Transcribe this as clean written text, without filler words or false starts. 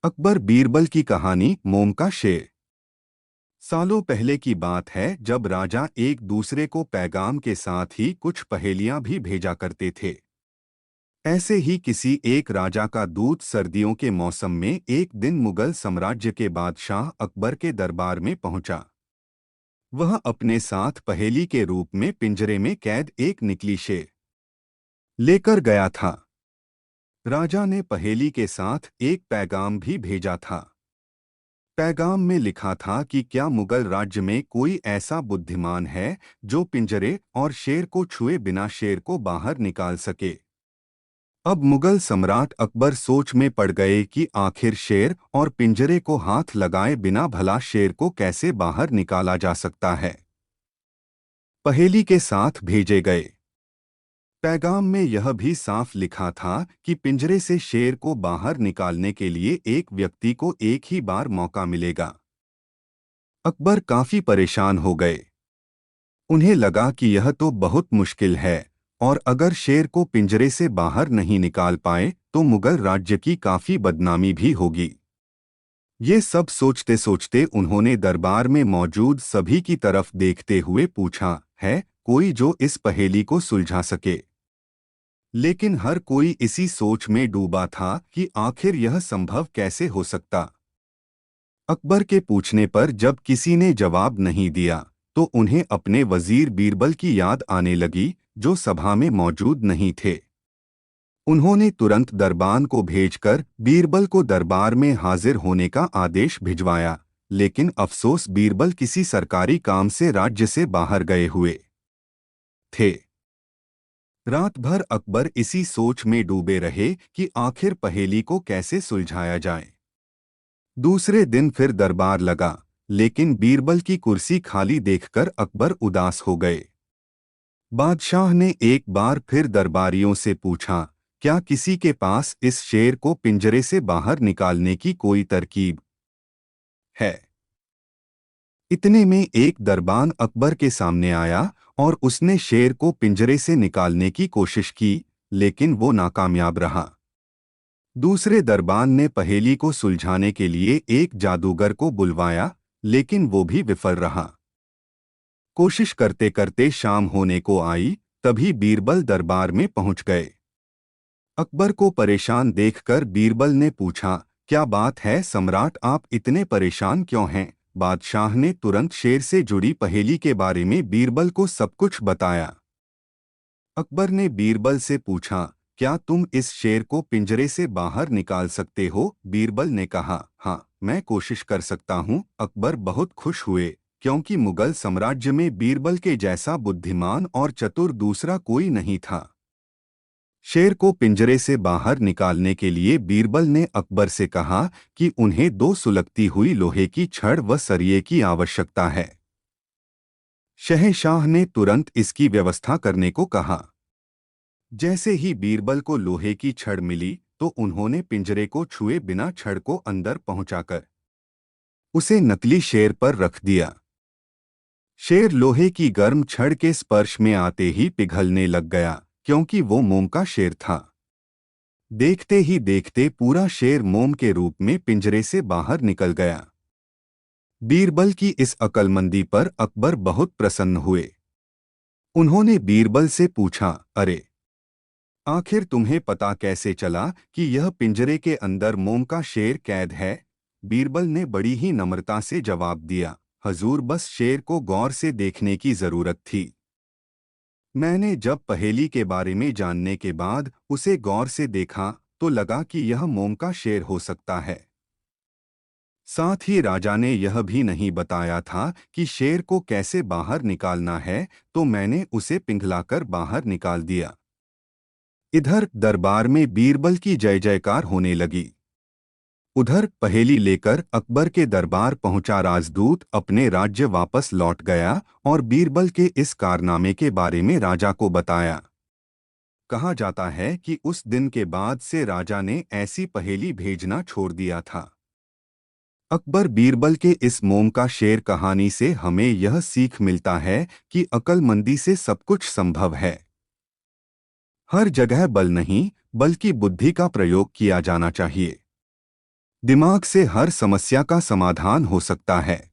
अकबर बीरबल की कहानी मोम का शेर। सालों पहले की बात है जब राजा एक दूसरे को पैगाम के साथ ही कुछ पहेलियां भी भेजा करते थे। ऐसे ही किसी एक राजा का दूत सर्दियों के मौसम में एक दिन मुगल साम्राज्य के बादशाह अकबर के दरबार में पहुंचा। वह अपने साथ पहेली के रूप में पिंजरे में कैद एक निकली शेर लेकर गया था। राजा ने पहेली के साथ एक पैगाम भी भेजा था। पैगाम में लिखा था कि क्या मुगल राज्य में कोई ऐसा बुद्धिमान है जो पिंजरे और शेर को छुए बिना शेर को बाहर निकाल सके। अब मुगल सम्राट अकबर सोच में पड़ गए कि आखिर शेर और पिंजरे को हाथ लगाए बिना भला शेर को कैसे बाहर निकाला जा सकता है। पहेली के साथ भेजे गए पैगाम में यह भी साफ लिखा था कि पिंजरे से शेर को बाहर निकालने के लिए एक व्यक्ति को एक ही बार मौका मिलेगा। अकबर काफी परेशान हो गए। उन्हें लगा कि यह तो बहुत मुश्किल है और अगर शेर को पिंजरे से बाहर नहीं निकाल पाए तो मुगल राज्य की काफी बदनामी भी होगी। ये सब सोचते सोचते उन्होंने दरबार में मौजूद सभी की तरफ देखते हुए पूछा, है कोई जो इस पहेली को सुलझा सके। लेकिन हर कोई इसी सोच में डूबा था कि आखिर यह संभव कैसे हो सकता। अकबर के पूछने पर जब किसी ने जवाब नहीं दिया तो उन्हें अपने वजीर बीरबल की याद आने लगी, जो सभा में मौजूद नहीं थे। उन्होंने तुरंत दरबान को भेजकर बीरबल को दरबार में हाजिर होने का आदेश भिजवाया, लेकिन अफसोस बीरबल किसी सरकारी काम से राज्य से बाहर गए हुए थे। रात भर अकबर इसी सोच में डूबे रहे कि आखिर पहेली को कैसे सुलझाया जाए। दूसरे दिन फिर दरबार लगा, लेकिन बीरबल की कुर्सी खाली देखकर अकबर उदास हो गए। बादशाह ने एक बार फिर दरबारियों से पूछा, क्या किसी के पास इस शेर को पिंजरे से बाहर निकालने की कोई तरकीब है। इतने में एक दरबान अकबर के सामने आया और उसने शेर को पिंजरे से निकालने की कोशिश की, लेकिन वो नाकामयाब रहा। दूसरे दरबान ने पहेली को सुलझाने के लिए एक जादूगर को बुलवाया, लेकिन वो भी विफल रहा। कोशिश करते करते शाम होने को आई, तभी बीरबल दरबार में पहुंच गए। अकबर को परेशान देखकर बीरबल ने पूछा, क्या बात है सम्राट, आप इतने परेशान क्यों हैं। बादशाह ने तुरंत शेर से जुड़ी पहेली के बारे में बीरबल को सब कुछ बताया। अकबर ने बीरबल से पूछा, क्या तुम इस शेर को पिंजरे से बाहर निकाल सकते हो। बीरबल ने कहा, हाँ मैं कोशिश कर सकता हूँ। अकबर बहुत खुश हुए, क्योंकि मुगल साम्राज्य में बीरबल के जैसा बुद्धिमान और चतुर दूसरा कोई नहीं था। शेर को पिंजरे से बाहर निकालने के लिए बीरबल ने अकबर से कहा कि उन्हें दो सुलगती हुई लोहे की छड़ व सरिये की आवश्यकता है। शहंशाह ने तुरंत इसकी व्यवस्था करने को कहा। जैसे ही बीरबल को लोहे की छड़ मिली तो उन्होंने पिंजरे को छुए बिना छड़ को अंदर पहुंचाकर उसे नकली शेर पर रख दिया। शेर लोहे की गर्म छड़ के स्पर्श में आते ही पिघलने लग गया, क्योंकि वो मोम का शेर था। देखते ही देखते पूरा शेर मोम के रूप में पिंजरे से बाहर निकल गया। बीरबल की इस अक्लमंदी पर अकबर बहुत प्रसन्न हुए। उन्होंने बीरबल से पूछा, अरे आखिर तुम्हें पता कैसे चला कि यह पिंजरे के अंदर मोम का शेर कैद है। बीरबल ने बड़ी ही नम्रता से जवाब दिया, हजूर बस शेर को गौर से देखने की जरूरत थी। मैंने जब पहेली के बारे में जानने के बाद उसे गौर से देखा तो लगा कि यह मोम का शेर हो सकता है। साथ ही राजा ने यह भी नहीं बताया था कि शेर को कैसे बाहर निकालना है, तो मैंने उसे पिघलाकर बाहर निकाल दिया। इधर दरबार में बीरबल की जय जयकार होने लगी। उधर पहेली लेकर अकबर के दरबार पहुंचा राजदूत अपने राज्य वापस लौट गया और बीरबल के इस कारनामे के बारे में राजा को बताया। कहा जाता है कि उस दिन के बाद से राजा ने ऐसी पहेली भेजना छोड़ दिया था। अकबर बीरबल के इस मोम का शेर कहानी से हमें यह सीख मिलता है कि अक्लमंदी से सब कुछ संभव है। हर जगह बल नहीं, बल्कि बुद्धि का प्रयोग किया जाना चाहिए। दिमाग से हर समस्या का समाधान हो सकता है।